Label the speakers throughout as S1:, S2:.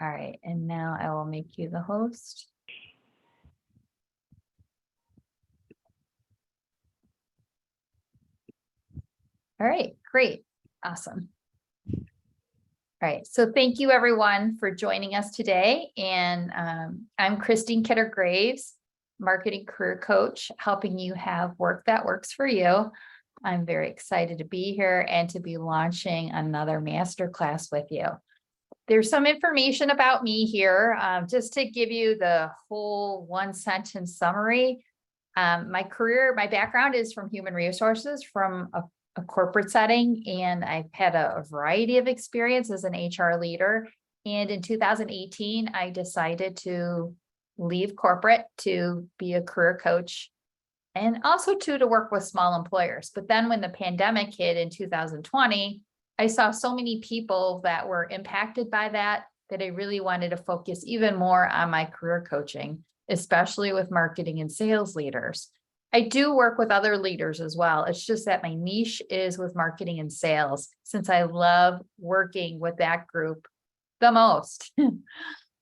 S1: All right, and now I will make you the host. All right, great, awesome. All right, so thank you everyone for joining us today. And I'm Christine Kidder-Graves, marketing career coach, helping you have work that works for you. I'm very excited to be here and to be launching another masterclass with you. There's some information about me here, just to give you the whole one sentence summary. My background is from human resources, from a corporate setting, and I've had a variety of experience as an HR leader. And in 2018, I decided to leave corporate to be a career coach and also to work with small employers. But then when the pandemic hit in 2020, I saw so many people that were impacted by that I really wanted to focus even more on my career coaching, especially with marketing and sales leaders. I do work with other leaders as well. It's just that my niche is with marketing and sales, since I love working with that group the most.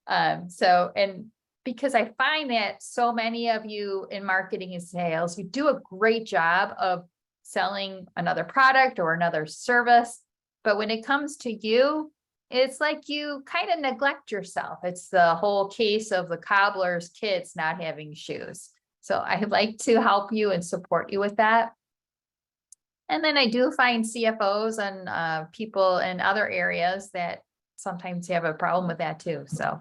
S1: And because I find that so many of you in marketing and sales, you do a great job of selling another product or another service. But when it comes to you, it's like you kind of neglect yourself. It's the whole case of the cobbler's kids not having shoes. So I'd like to help you and support you with that. And then I do find CFOs and people in other areas that sometimes have a problem with that too. So,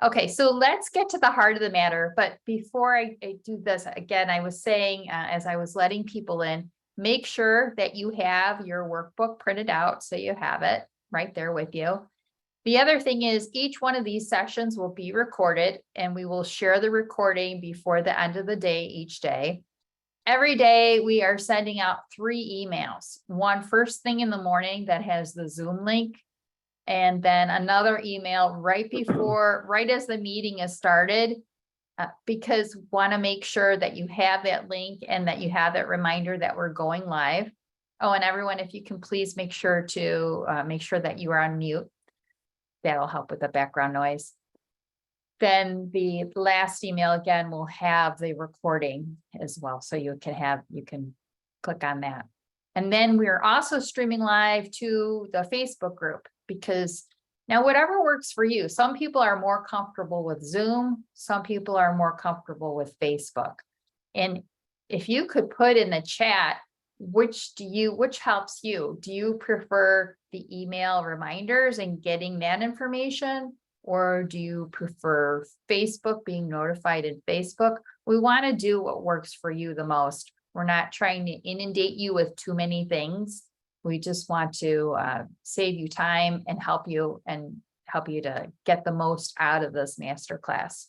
S1: okay, so let's get to the heart of the matter. But before I do this, again, I was saying, as I was letting people in, make sure that you have your workbook printed out so you have it right there with you. The other thing is each one of these sessions will be recorded, and we will share the recording before the end of the day each day. Every day we are sending out 3 emails, one first thing in the morning that has the Zoom link, and then another email right as the meeting is started, because we want to make sure that you have that link and that you have that reminder that we're going live. Oh, and everyone, if you can please make sure that you are on mute. That'll help with the background noise. Then the last email again will have the recording as well. So you can click on that. And then we are also streaming live to the Facebook group, because now whatever works for you. Some people are more comfortable with Zoom. Some people are more comfortable with Facebook. And if you could put in the chat, which helps you? Do you prefer the email reminders and getting that information? Or do you prefer Facebook, being notified in Facebook? We want to do what works for you the most. We're not trying to inundate you with too many things. We just want to save you time and help you to get the most out of this masterclass.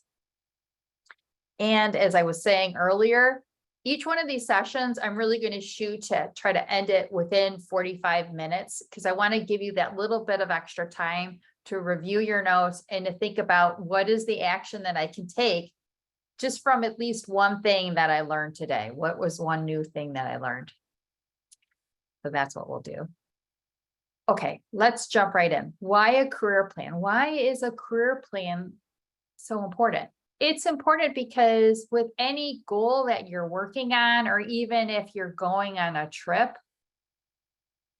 S1: And as I was saying earlier, each one of these sessions, I'm really going to shoot to try to end it within 45 minutes, because I want to give you that little bit of extra time to review your notes and to think about what is the action that I can take just from at least one thing that I learned today. What was one new thing that I learned? So that's what we'll do. Okay, let's jump right in. Why a career plan? Why is a career plan so important? It's important because with any goal that you're working on, or even if you're going on a trip,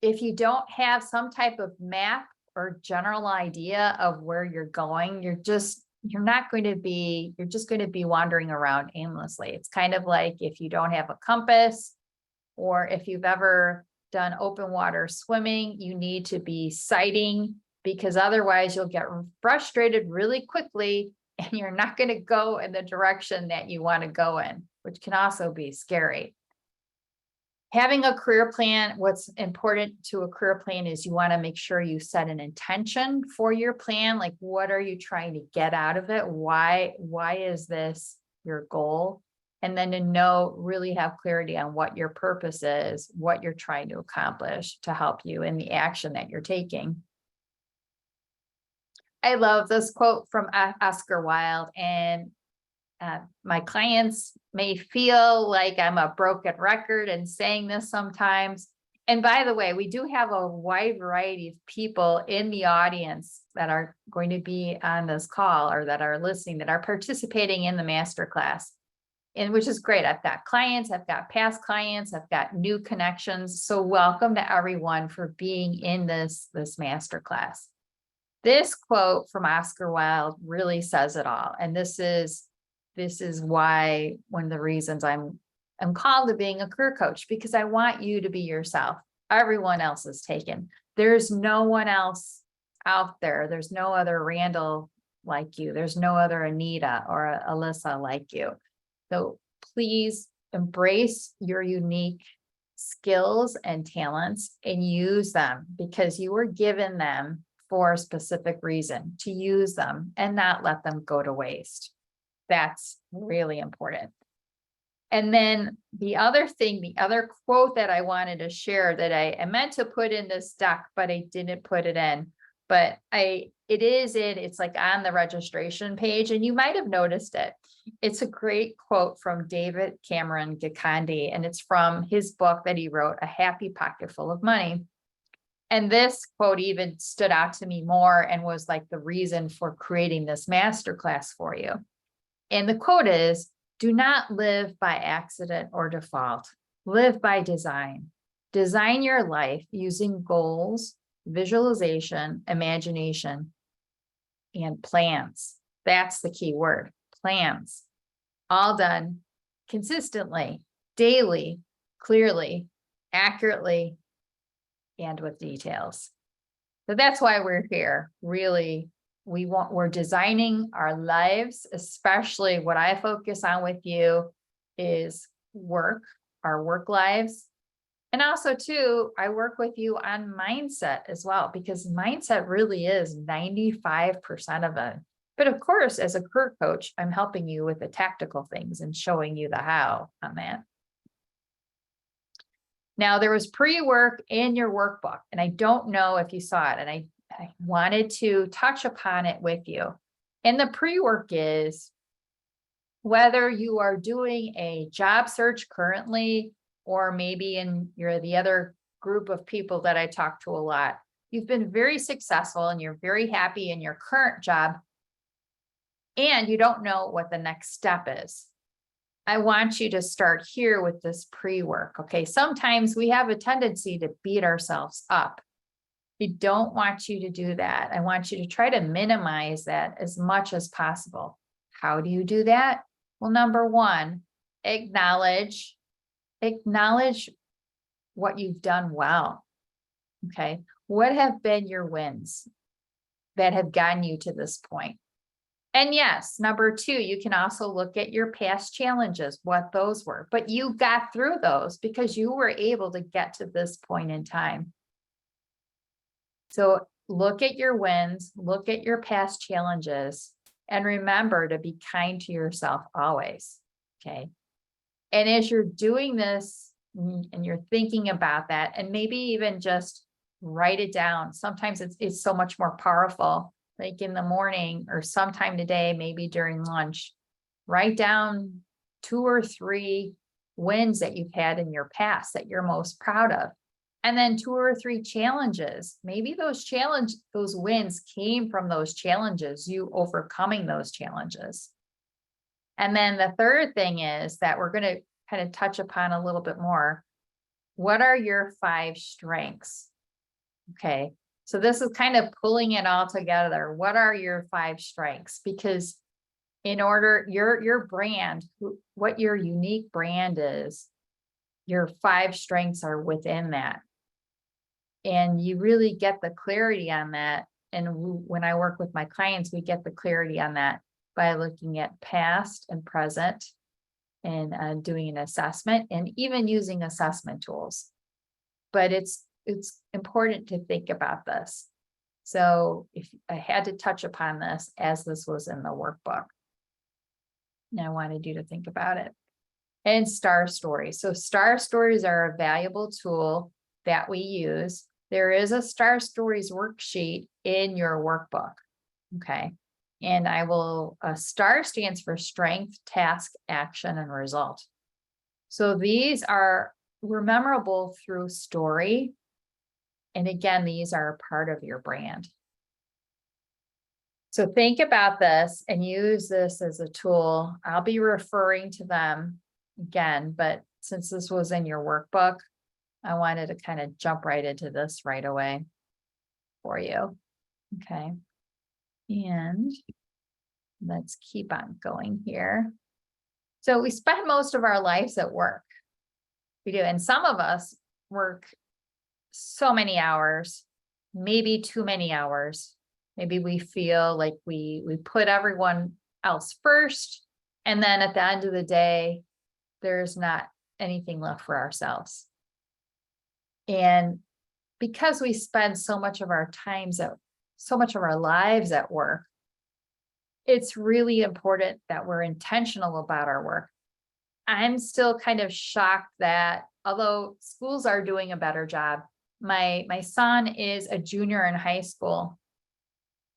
S1: if you don't have some type of map or general idea of where you're going, you're just going to be wandering around aimlessly. It's kind of like if you don't have a compass, or if you've ever done open water swimming, you need to be sighting, because otherwise you'll get frustrated really quickly and you're not going to go in the direction that you want to go in, which can also be scary. Having a career plan, what's important to a career plan is you want to make sure you set an intention for your plan. Like, what are you trying to get out of it? Why is this your goal? And then to really have clarity on what your purpose is, what you're trying to accomplish to help you in the action that you're taking. I love this quote from Oscar Wilde, and my clients may feel like I'm a broken record in saying this sometimes. And by the way, we do have a wide variety of people in the audience that are going to be on this call or that are listening, that are participating in the masterclass. And which is great. I've got clients, I've got past clients, I've got new connections. So welcome to everyone for being in this masterclass. This quote from Oscar Wilde really says it all. And this is why one of the reasons I'm called to being a career coach, because I want you to be yourself. Everyone else is taken. There's no one else out there. There's no other Randall like you. There's no other Anita or Alyssa like you. So please embrace your unique skills and talents and use them, because you were given them for a specific reason, to use them and not let them go to waste. That's really important. And then the other thing, the other quote that I wanted to share that I meant to put in this deck, but I didn't put it in, but it's like on the registration page, and you might have noticed it. It's a great quote from David Cameron Gikandi, and it's from his book that he wrote, A Happy Pocket Full of Money. And this quote even stood out to me more and was like the reason for creating this masterclass for you. And the quote is, do not live by accident or default. Live by design. Design your life using goals, visualization, imagination, and plans. That's the key word, plans. All done consistently, daily, clearly, accurately, and with details. So that's why we're here. Really, we're designing our lives, especially what I focus on with you is work, our work lives. And also too, I work with you on mindset as well, because mindset really is 95% of it. But of course, as a career coach, I'm helping you with the tactical things and showing you the how on that. Now, there was pre-work in your workbook, and I don't know if you saw it, and I wanted to touch upon it with you. And the pre-work is whether you are doing a job search currently, or maybe you're the other group of people that I talk to a lot. You've been very successful and you're very happy in your current job, and you don't know what the next step is. I want you to start here with this pre-work. Okay. Sometimes we have a tendency to beat ourselves up. I don't want you to do that. I want you to try to minimize that as much as possible. How do you do that? Well, number one, acknowledge what you've done well. Okay. What have been your wins that have gotten you to this point? And yes, number two, you can also look at your past challenges, what those were, but you got through those because you were able to get to this point in time. So look at your wins, look at your past challenges, and remember to be kind to yourself always. Okay. And as you're doing this and you're thinking about that, and maybe even just write it down. Sometimes it's so much more powerful. Like in the morning or sometime today, maybe during lunch, write down 2 or 3 wins that you've had in your past that you're most proud of. And then 2 or 3 challenges. Maybe those wins came from those challenges, you overcoming those challenges. And then the third thing is that we're going to kind of touch upon a little bit more. What are your 5 strengths? Okay. So this is kind of pulling it all together. What are your 5 strengths? Because in order, your brand, what your unique brand is, your 5 strengths are within that. And you really get the clarity on that. And when I work with my clients, we get the clarity on that by looking at past and present and doing an assessment and even using assessment tools. But it's important to think about this. So if I had to touch upon this as this was in the workbook, and I wanted you to think about it. And star stories. So star stories are a valuable tool that we use. There is a star stories worksheet in your workbook. Okay. And star stands for strength, task, action, and result. So these are we're memorable through story. And again, these are a part of your brand. So think about this and use this as a tool. I'll be referring to them again, but since this was in your workbook, I wanted to kind of jump right into this right away for you. Okay. And let's keep on going here. So we spend most of our lives at work. We do. And some of us work so many hours, maybe too many hours. Maybe we feel like we put everyone else first. And then at the end of the day, there's not anything left for ourselves. And because we spend so much of our so much of our lives at work, it's really important that we're intentional about our work. I'm still kind of shocked that although schools are doing a better job, my son is a junior in high school.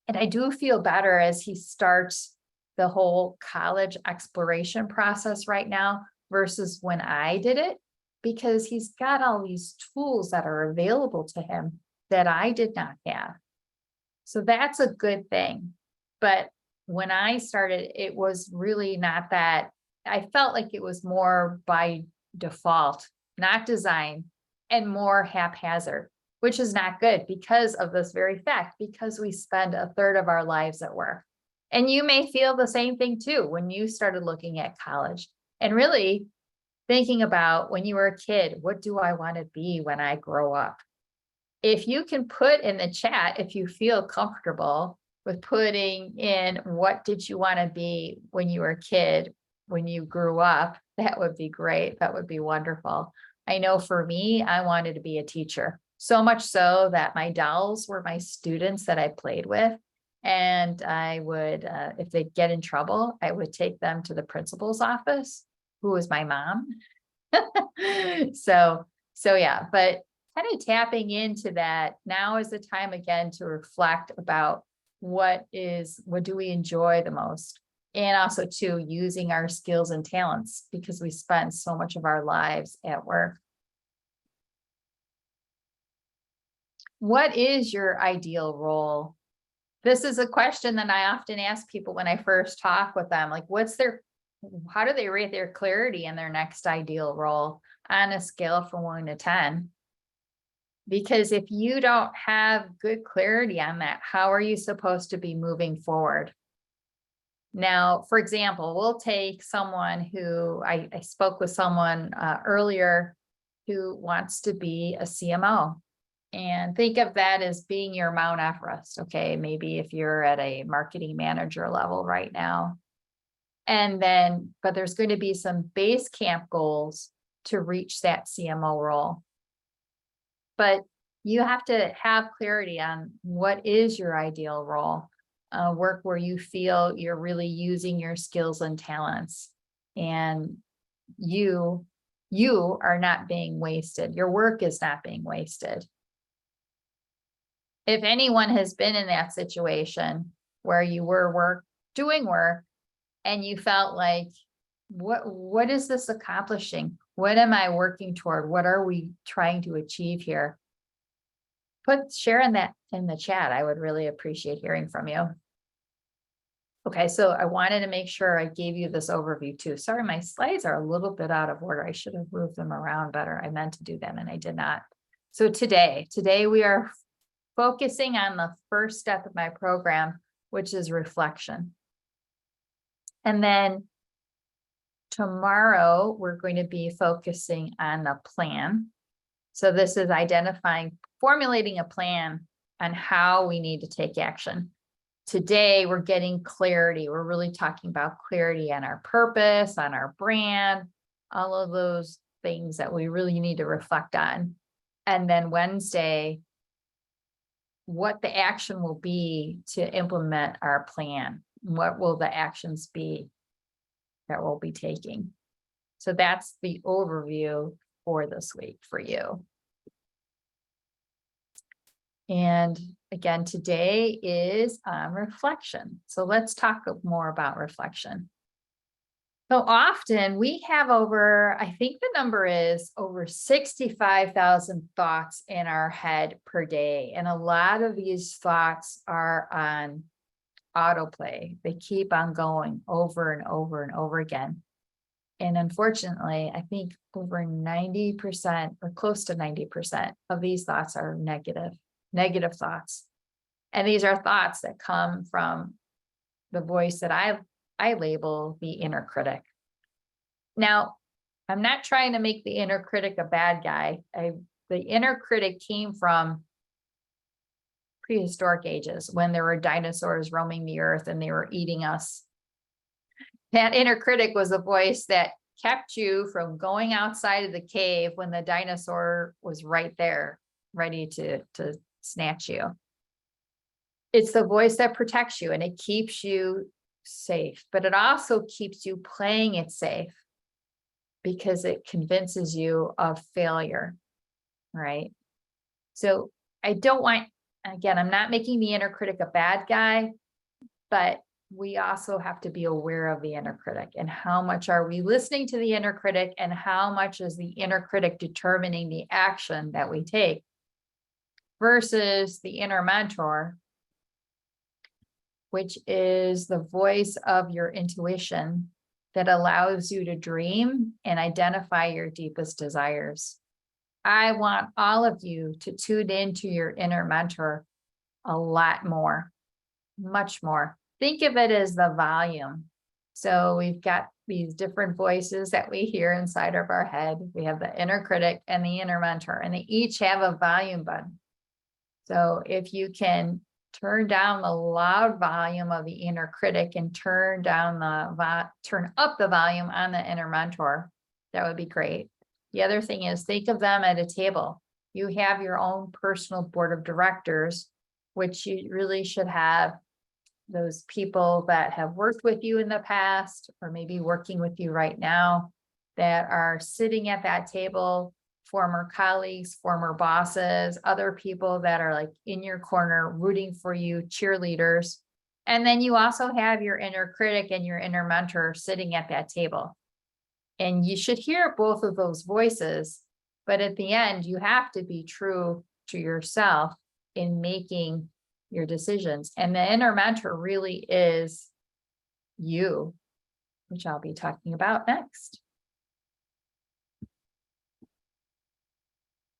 S1: And I do feel better as he starts the whole college exploration process right now versus when I did it, because he's got all these tools that are available to him that I did not have. So that's a good thing. But when I started, it was really not that. I felt like it was more by default, not design, and more haphazard, which is not good because of this very fact, because we spend a third of our lives at work. And you may feel the same thing too when you started looking at college and really thinking about when you were a kid, what do I want to be when I grow up? If you can put in the chat, if you feel comfortable with putting in what did you want to be when you were a kid, when you grew up, that would be great. That would be wonderful. I know for me, I wanted to be a teacher. So much so that my dolls were my students that I played with. And I would, if they'd get in trouble, I would take them to the principal's office, who was my mom. So yeah, but kind of tapping into that, now is the time again to reflect about what do we enjoy the most? And also too, using our skills and talents because we spend so much of our lives at work. What is your ideal role? This is a question that I often ask people when I first talk with them, like how do they rate their clarity in their next ideal role on a scale from 1 to 10? Because if you don't have good clarity on that, how are you supposed to be moving forward? Now, for example, we'll take someone who I spoke with someone earlier who wants to be a CMO. And think of that as being your Mount Everest. Okay, maybe if you're at a marketing manager level right now. And then, but there's going to be some base camp goals to reach that CMO role. But you have to have clarity on what is your ideal role. Work where you feel you're really using your skills and talents, and you are not being wasted. Your work is not being wasted. If anyone has been in that situation where you were doing work and you felt like, what is this accomplishing? What am I working toward? What are we trying to achieve here? Share that in the chat. I would really appreciate hearing from you. Okay, so I wanted to make sure I gave you this overview too. Sorry, my slides are a little bit out of order. I should have moved them around better. I meant to do them and I did not. So today we are focusing on the first step of my program, which is reflection. And then tomorrow, we're going to be focusing on the plan. So this is formulating a plan on how we need to take action. Today, we're getting clarity. We're really talking about clarity on our purpose, on our brand, all of those things that we really need to reflect on. And then Wednesday, what the action will be to implement our plan. What will the actions be that we'll be taking? So that's the overview for this week for you. And again, today is reflection. So let's talk more about reflection. So often we have over, I think the number is over 65,000 thoughts in our head per day. And a lot of these thoughts are on autoplay. They keep on going over and over and over again. And unfortunately, I think over 90% or close to 90% of these thoughts are negative thoughts. And these are thoughts that come from the voice that I label the inner critic. Now, I'm not trying to make the inner critic a bad guy. The inner critic came from prehistoric ages when there were dinosaurs roaming the earth and they were eating us. That inner critic was a voice that kept you from going outside of the cave when the dinosaur was right there, ready to snatch you. It's the voice that protects you and it keeps you safe, but it also keeps you playing it safe because it convinces you of failure, right? So I don't want, again, I'm not making the inner critic a bad guy, but we also have to be aware of the inner critic and how much are we listening to the inner critic and how much is the inner critic determining the action that we take versus the inner mentor, which is the voice of your intuition that allows you to dream and identify your deepest desires. I want all of you to tune into your inner mentor a lot more, much more. Think of it as the volume. So we've got these different voices that we hear inside of our head. We have the inner critic and the inner mentor, and they each have a volume button. So if you can turn down the loud volume of the inner critic and turn up the volume on the inner mentor, that would be great. The other thing is think of them at a table. You have your own personal board of directors, which you really should have those people that have worked with you in the past, or maybe working with you right now, that are sitting at that table, former colleagues, former bosses, other people that are like in your corner, rooting for you, cheerleaders. And then you also have your inner critic and your inner mentor sitting at that table. And you should hear both of those voices, but at the end, you have to be true to yourself in making your decisions. And the inner mentor really is you, which I'll be talking about next.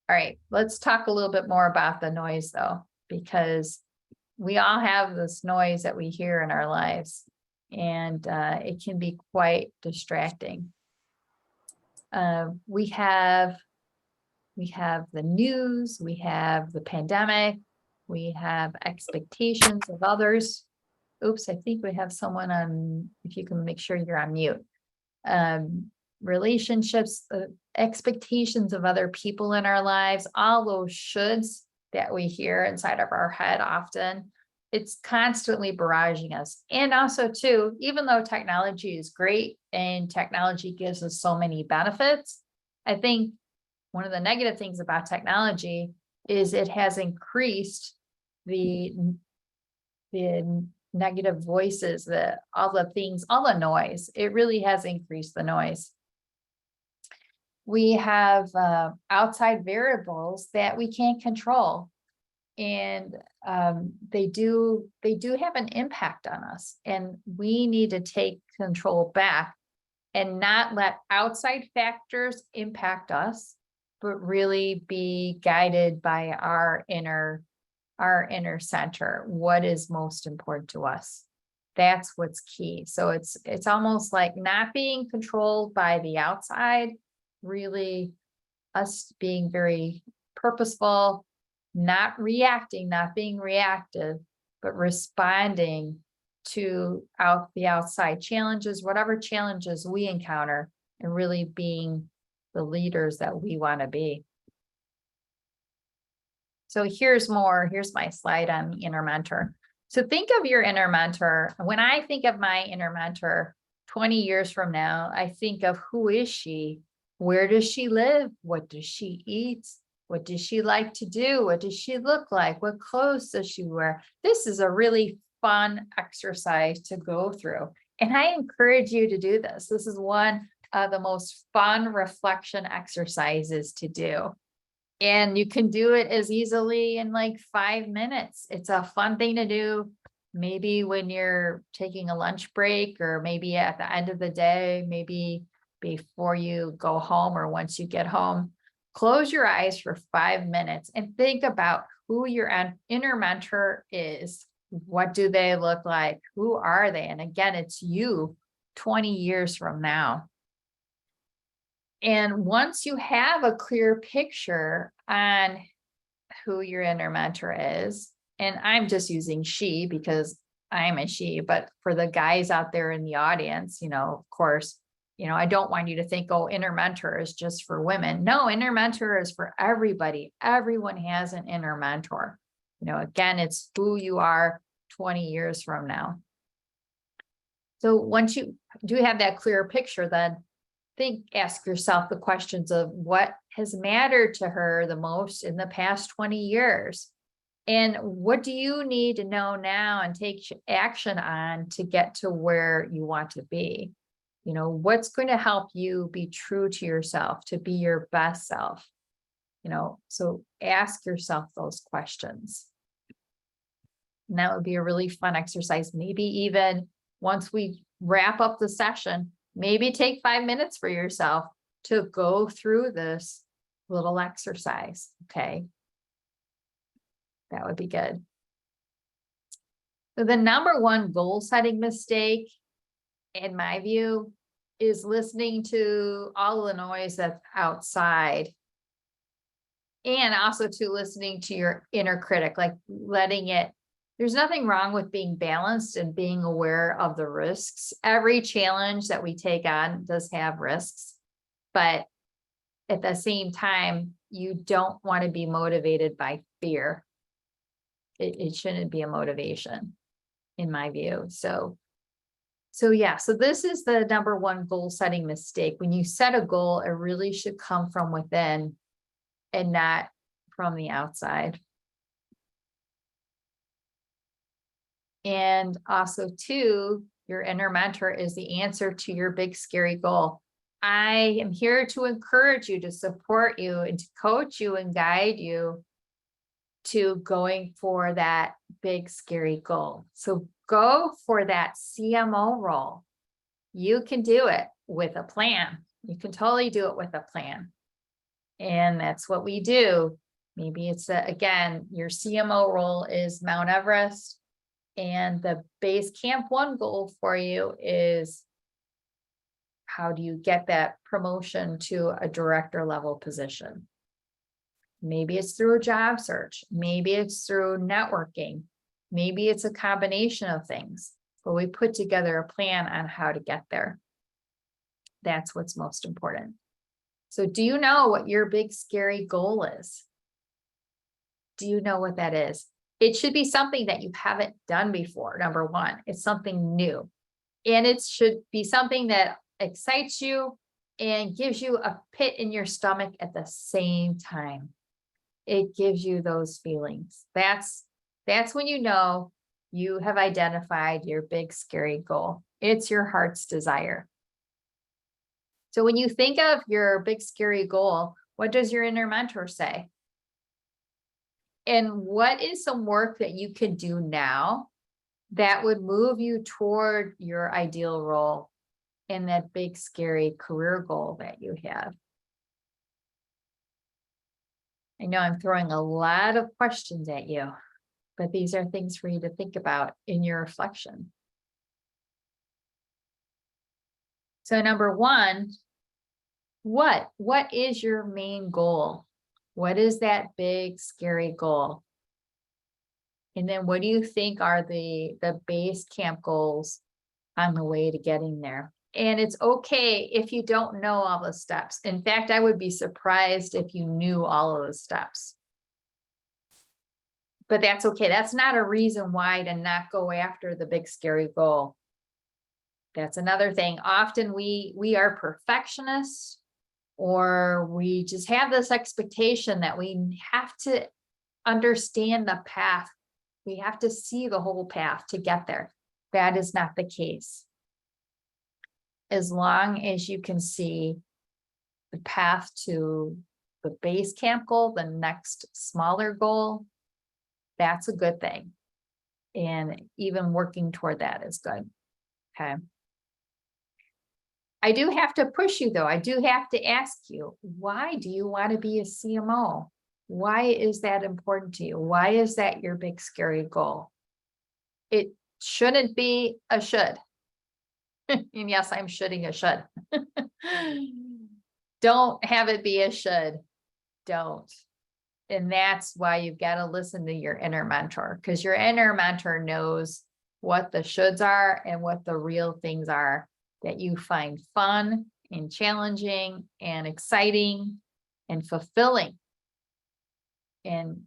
S1: All right, let's talk a little bit more about the noise though, because we all have this noise that we hear in our lives, and it can be quite distracting. We have the news, we have the pandemic, we have expectations of others. Oops, I think we have someone on, if you can make sure you're on mute. Relationships, expectations of other people in our lives, all those shoulds that we hear inside of our head often, it's constantly barraging us. And also too, even though technology is great and technology gives us so many benefits, I think one of the negative things about technology is it has increased the negative voices, all the things, all the noise. It really has increased the noise. We have outside variables that we can't control, and they do have an impact on us, and we need to take control back and not let outside factors impact us, but really be guided by our inner center. What is most important to us? That's what's key. So it's almost like not being controlled by the outside, really us being very purposeful, not reacting, not being reactive, but responding to the outside challenges, whatever challenges we encounter, and really being the leaders that we want to be. So here's my slide on the inner mentor. So think of your inner mentor. When I think of my inner mentor 20 years from now, I think of who is she? Where does she live? What does she eat? What does she like to do? What does she look like? What clothes does she wear? This is a really fun exercise to go through. And I encourage you to do this. This is one of the most fun reflection exercises to do. And you can do it as easily in like 5 minutes. It's a fun thing to do. Maybe when you're taking a lunch break, or maybe at the end of the day, maybe before you go home or once you get home. Close your eyes for 5 minutes and think about who your inner mentor is. What do they look like? Who are they? And again, it's you 20 years from now. And once you have a clear picture on who your inner mentor is, and I'm just using she because I'm a she, but for the guys out there in the audience, of course, I don't want you to think, oh, inner mentor is just for women. No, inner mentor is for everybody. Everyone has an inner mentor. Again, it's who you are 20 years from now. So once you do have that clear picture, then ask yourself the questions of what has mattered to her the most in the past 20 years. And what do you need to know now and take action on to get to where you want to be? What's going to help you be true to yourself, to be your best self? So ask yourself those questions. And that would be a really fun exercise. Maybe even once we wrap up the session, maybe take 5 minutes for yourself to go through this little exercise. Okay. That would be good. So the number one goal setting mistake, in my view, is listening to all the noise that's outside, and also to listening to your inner critic, like letting it. There's nothing wrong with being balanced and being aware of the risks. Every challenge that we take on does have risks, but at the same time, you don't want to be motivated by fear. It shouldn't be a motivation, in my view. So this is the number one goal setting mistake. When you set a goal, it really should come from within and not from the outside. And also, too, your inner mentor is the answer to your big, scary goal. I am here to encourage you, to support you, and to coach you and guide you to going for that big, scary goal. So go for that CMO role. You can do it with a plan. You can totally do it with a plan. And that's what we do. Maybe it's, again, your CMO role is Mount Everest. And the base camp 1 goal for you is, how do you get that promotion to a director level position? Maybe it's through a job search. Maybe it's through networking. Maybe it's a combination of things, but we put together a plan on how to get there. That's what's most important. So do you know what your big, scary goal is? Do you know what that is? It should be something that you haven't done before. Number one, it's something new. And it should be something that excites you and gives you a pit in your stomach at the same time. It gives you those feelings. That's when you know you have identified your big, scary goal. It's your heart's desire. So when you think of your big, scary goal, what does your inner mentor say? And what is some work that you can do now that would move you toward your ideal role in that big, scary career goal that you have? I know I'm throwing a lot of questions at you, but these are things for you to think about in your reflection. So number one, what is your main goal? What is that big, scary goal? And then what do you think are the base camp goals on the way to getting there? And it's okay if you don't know all the steps. In fact, I would be surprised if you knew all of the steps. But that's okay. That's not a reason why to not go after the big, scary goal. That's another thing. Often we are perfectionists, or we just have this expectation that we have to understand the path. We have to see the whole path to get there. That is not the case. as long as you can see the path to the base camp goal, the next smaller goal, that's a good thing. And even working toward that is good. Okay. I do have to push you though. I do have to ask you, why do you want to be a CMO? Why is that important to you? Why is that your big scary goal? It shouldn't be a should. And yes, I'm shoulding a should. Don't have it be a should. Don't. And that's why you've got to listen to your inner mentor, because your inner mentor knows what the shoulds are and what the real things are that you find fun and challenging and exciting and fulfilling and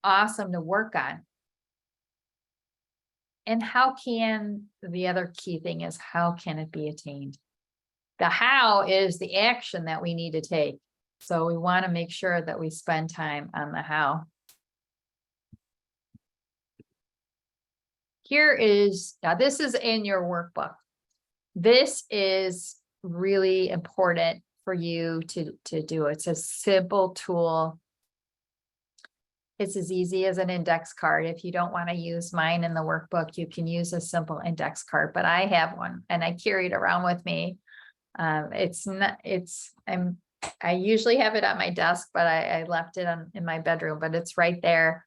S1: awesome to work on. And how can, the other key thing is, how can it be attained? The how is the action that we need to take. So we want to make sure that we spend time on the how. Here is, now this is in your workbook. This is really important for you to do. It's a simple tool. It's as easy as an index card. If you don't want to use mine in the workbook, you can use a simple index card, but I have one and I carry it around with me. I usually have it at my desk, but I left it in my bedroom, but it's right there.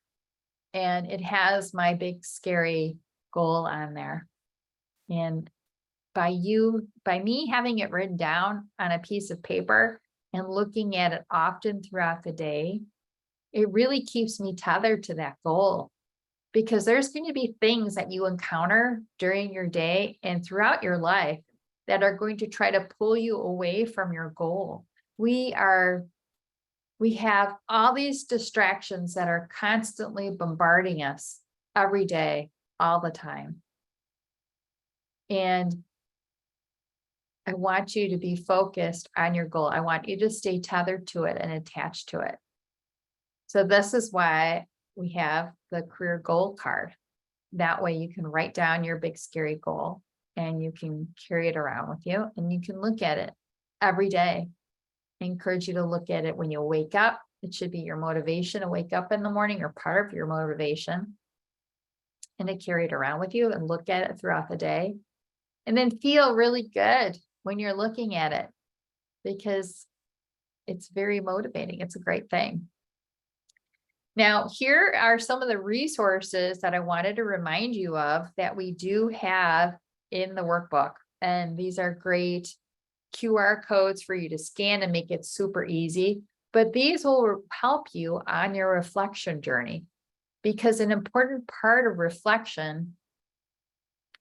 S1: And it has my big scary goal on there. And by me having it written down on a piece of paper and looking at it often throughout the day, it really keeps me tethered to that goal, because there's going to be things that you encounter during your day and throughout your life that are going to try to pull you away from your goal. We have all these distractions that are constantly bombarding us every day, all the time. And I want you to be focused on your goal. I want you to stay tethered to it and attached to it. So this is why we have the career goal card. That way you can write down your big scary goal and you can carry it around with you and you can look at it every day. I encourage you to look at it when you wake up. It should be your motivation to wake up in the morning, or part of your motivation, and to carry it around with you and look at it throughout the day. And then feel really good when you're looking at it, because it's very motivating. It's a great thing. Now, here are some of the resources that I wanted to remind you of that we do have in the workbook. And these are great QR codes for you to scan and make it super easy. But these will help you on your reflection journey, because an important part of reflection,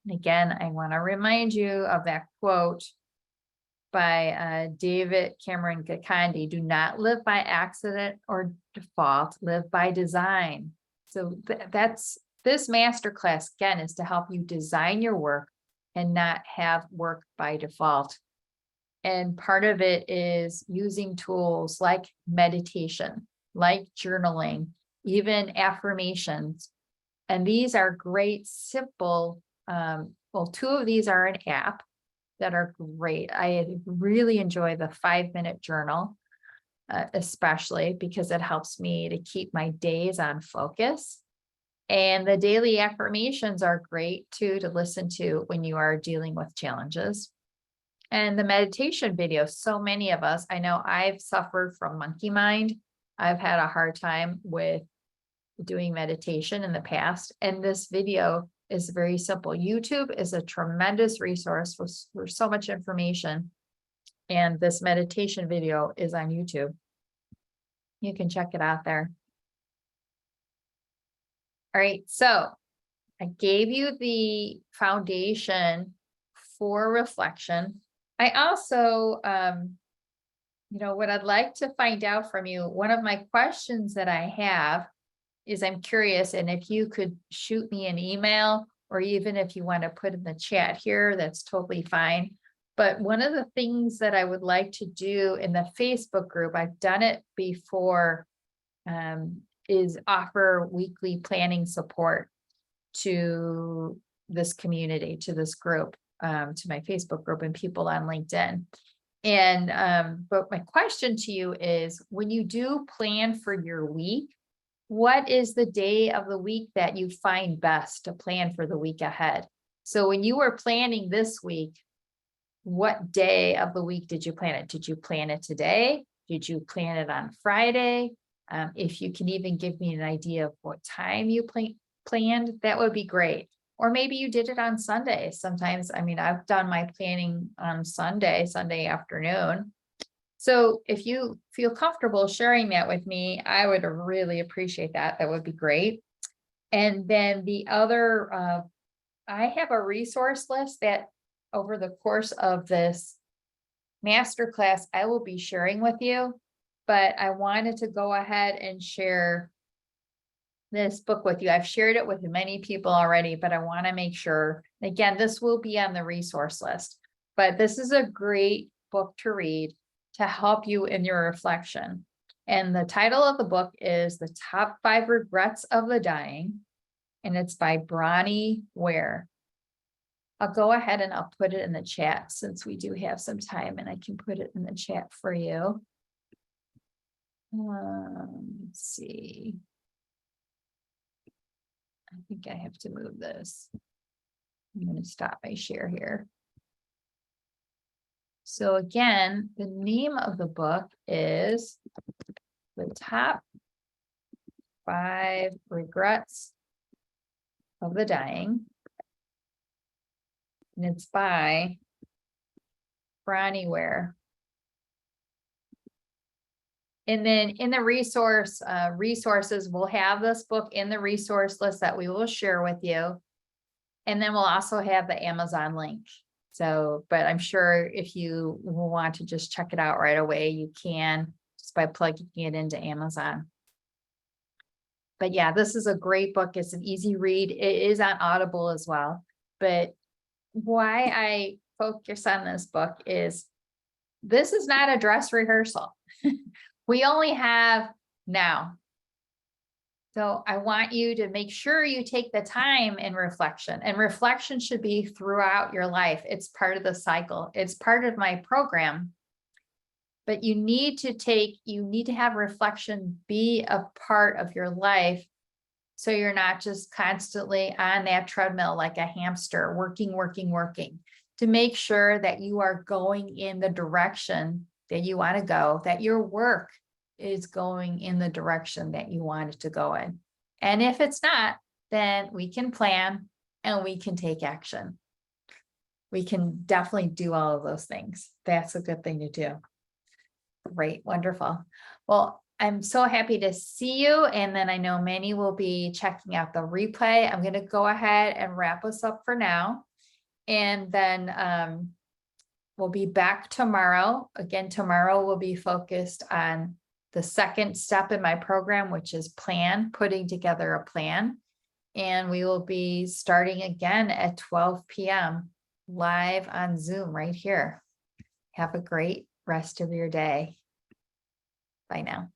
S1: and again, I want to remind you of that quote by David Cameron Gandhi: do not live by accident or default, live by design. So this masterclass, again, is to help you design your work and not have work by default. And part of it is using tools like meditation, like journaling, even affirmations. And these are great, simple, well, two of these are an app that are great. I really enjoy the 5-minute journal, especially because it helps me to keep my days on focus. And the daily affirmations are great too, to listen to when you are dealing with challenges. And the meditation videos, so many of us, I know I've suffered from monkey mind. I've had a hard time with doing meditation in the past. And this video is very simple. YouTube is a tremendous resource for so much information. And this meditation video is on YouTube. You can check it out there. All right, so I gave you the foundation for reflection. I also, what I'd like to find out from you, one of my questions that I have is, I'm curious, and if you could shoot me an email, or even if you want to put in the chat here, that's totally fine. But one of the things that I would like to do in the Facebook group, I've done it before, is offer weekly planning support to this community, to this group. to my Facebook group and people on LinkedIn. And, but my question to you is, when you do plan for your week, what is the day of the week that you find best to plan for the week ahead? So when you were planning this week, what day of the week did you plan it? Did you plan it today? Did you plan it on Friday? If you can even give me an idea of what time you planned, that would be great. Or maybe you did it on Sunday. Sometimes, I mean, I've done my planning on Sunday afternoon. So if you feel comfortable sharing that with me, I would really appreciate that. That would be great. And then the other, I have a resource list that over the course of this masterclass, I will be sharing with you, but I wanted to go ahead and share this book with you. I've shared it with many people already, but I want to make sure, again, this will be on the resource list, but this is a great book to read to help you in your reflection. And the title of the book is The Top 5 Regrets of the Dying, and it's by Bronnie Ware. I'll go ahead and I'll put it in the chat since we do have some time, and I can put it in the chat for you. Let's see. I think I have to move this. I'm going to stop my share here. So again, the name of the book is The Top 5 Regrets of the Dying. And it's by Bronnie Ware. And then in the resources, we'll have this book in the resource list that we will share with you. And then we'll also have the Amazon link. So, but I'm sure if you want to just check it out right away, you can just by plugging it into Amazon. But yeah, this is a great book. It's an easy read. It is on Audible as well. But why I focus on this book is this is not a dress rehearsal. We only have now. So I want you to make sure you take the time in reflection, and reflection should be throughout your life. It's part of the cycle. It's part of my program. But you need to have reflection be a part of your life. So you're not just constantly on that treadmill like a hamster, working, to make sure that you are going in the direction that you want to go, that your work is going in the direction that you want it to go in. And if it's not, then we can plan and we can take action. We can definitely do all of those things. That's a good thing to do. Great, wonderful. Well, I'm so happy to see you. And then I know many will be checking out the replay. I'm going to go ahead and wrap us up for now. And then we'll be back tomorrow. Again, tomorrow we'll be focused on the second step in my program, which is putting together a plan. And we will be starting again at 12 p.m. live on Zoom right here. Have a great rest of your day. Bye now.